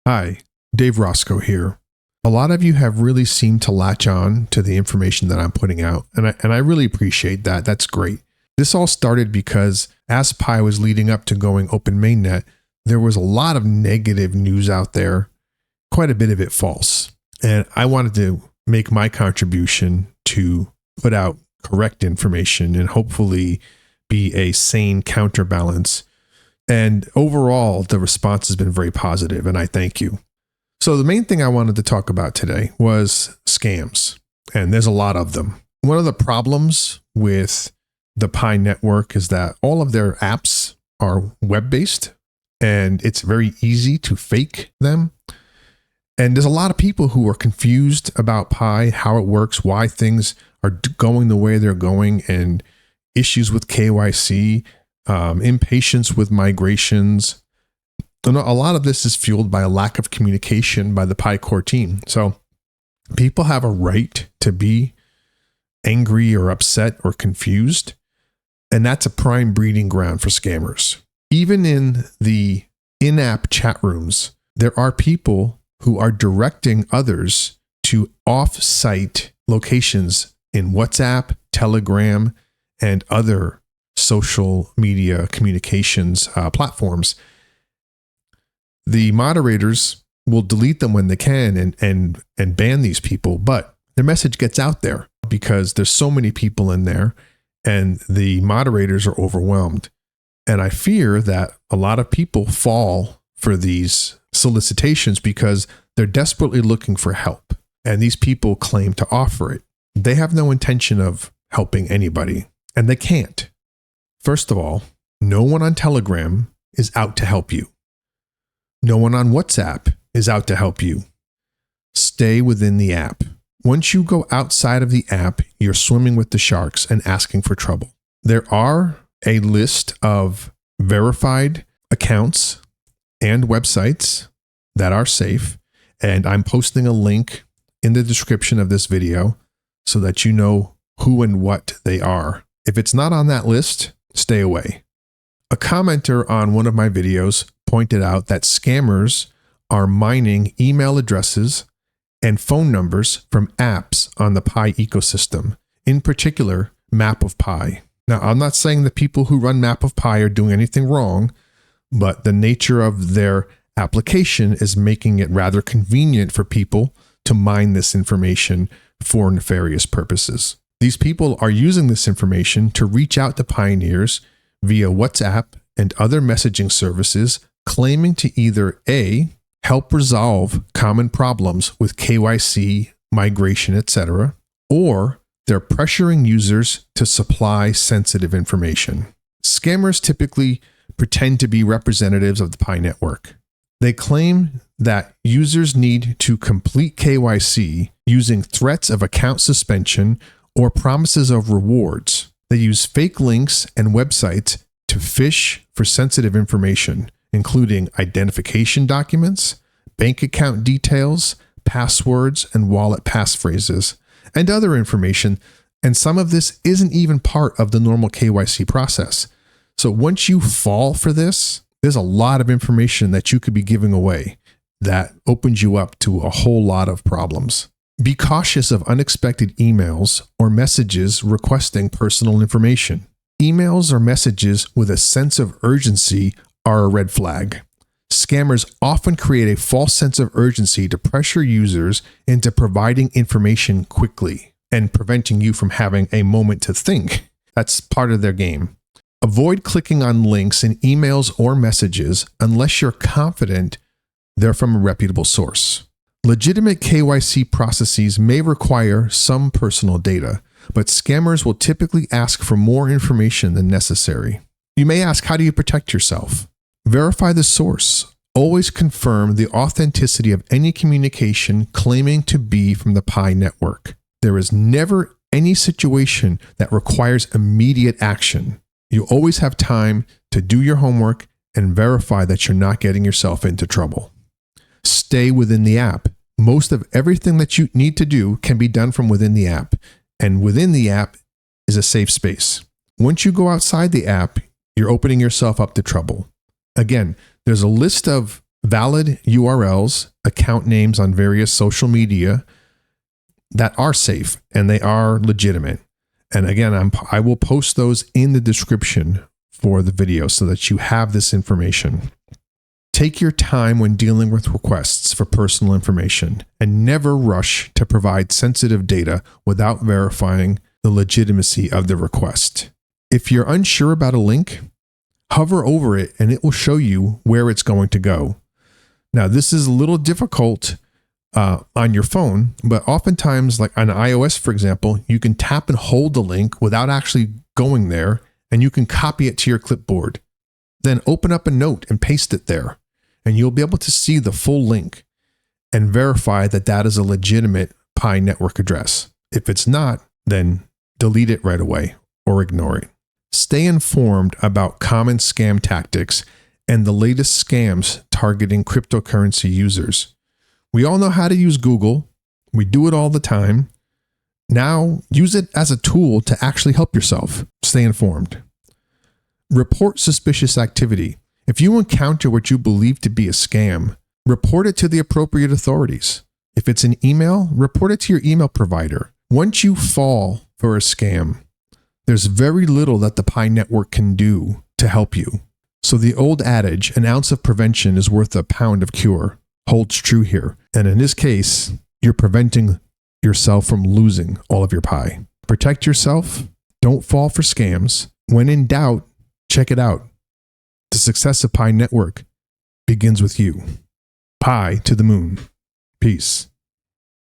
Hi, Dave Roscoe here. A lot of you have really seemed to latch on to the information that I'm putting out, and I really appreciate that. That's great. This all started because as Pi was leading up to going open mainnet, there was a lot of negative news out there, quite a bit of it false. And I wanted to make my contribution to put out correct information and hopefully be a sane counterbalance. And overall, the response has been very positive, and I thank you. So the main thing I wanted to talk about today was scams, and there's a lot of them. One of the problems with the Pi network is that all of their apps are web-based, and it's very easy to fake them. And there's a lot of people who are confused about Pi, how it works, why things are going the way they're going, and issues with KYC, impatience with migrations. And a lot of this is fueled by a lack of communication by the Pi core team. So people have a right to be angry or upset or confused. And that's a prime breeding ground for scammers. Even in the in-app chat rooms, there are people who are directing others to off-site locations in WhatsApp, Telegram, and other social media communications platforms. The moderators will delete them when they can and ban these people, but their message gets out there because there's so many people in there and the moderators are overwhelmed. And I fear that a lot of people fall for these solicitations because they're desperately looking for help. And these people claim to offer it. They have no intention of helping anybody, and they can't. First of all, no one on Telegram is out to help you. No one on WhatsApp is out to help you. Stay within the app. Once you go outside of the app, you're swimming with the sharks and asking for trouble. There are a list of verified accounts and websites that are safe, and I'm posting a link in the description of this video so that you know who and what they are. If it's not on that list, stay away. A commenter on one of my videos pointed out that scammers are mining email addresses and phone numbers from apps on the Pi ecosystem, in particular, Map of Pi. Now, I'm not saying the people who run Map of Pi are doing anything wrong, but the nature of their application is making it rather convenient for people to mine this information for nefarious purposes. These people are using this information to reach out to pioneers via WhatsApp and other messaging services, claiming to either A, help resolve common problems with KYC, migration, etc., or they're pressuring users to supply sensitive information. Scammers typically pretend to be representatives of the Pi network. They claim that users need to complete KYC using threats of account suspension or promises of rewards. They use fake links and websites to phish for sensitive information, including identification documents, bank account details, passwords, and wallet passphrases, and other information. And some of this isn't even part of the normal KYC process. So once you fall for this, there's a lot of information that you could be giving away that opens you up to a whole lot of problems. Be cautious of unexpected emails or messages requesting personal information. Emails or messages with a sense of urgency are a red flag. Scammers often create a false sense of urgency to pressure users into providing information quickly and preventing you from having a moment to think. That's part of their game. Avoid clicking on links in emails or messages unless you're confident they're from a reputable source. Legitimate KYC processes may require some personal data, but scammers will typically ask for more information than necessary. You may ask, how do you protect yourself? Verify the source. Always confirm the authenticity of any communication claiming to be from the Pi network. There is never any situation that requires immediate action. You always have time to do your homework and verify that you're not getting yourself into trouble. Stay within the app. Most of everything that you need to do can be done from within the app, and within the app is a safe space. Once you go outside the app, you're opening yourself up to trouble. Again, there's a list of valid URLs, account names on various social media that are safe and they are legitimate. And again, I will post those in the description for the video so that you have this information. Take your time when dealing with requests for personal information and never rush to provide sensitive data without verifying the legitimacy of the request. If you're unsure about a link, hover over it and it will show you where it's going to go. Now, this is a little difficult on your phone, but oftentimes, like on iOS, for example, you can tap and hold the link without actually going there, and you can copy it to your clipboard. Then open up a note and paste it there, and you'll be able to see the full link and verify that that is a legitimate Pi network address. If it's not, then delete it right away or ignore it. Stay informed about common scam tactics and the latest scams targeting cryptocurrency users. We all know how to use Google. We do it all the time. Now, use it as a tool to actually help yourself. Stay informed. Report suspicious activity. If you encounter what you believe to be a scam, report it to the appropriate authorities. If it's an email, report it to your email provider. Once you fall for a scam, there's very little that the Pi network can do to help you. So the old adage, an ounce of prevention is worth a pound of cure, holds true here. And in this case, you're preventing yourself from losing all of your Pi. Protect yourself. Don't fall for scams. When in doubt, check it out. The success of Pi network begins with you. Pi to the moon. Peace.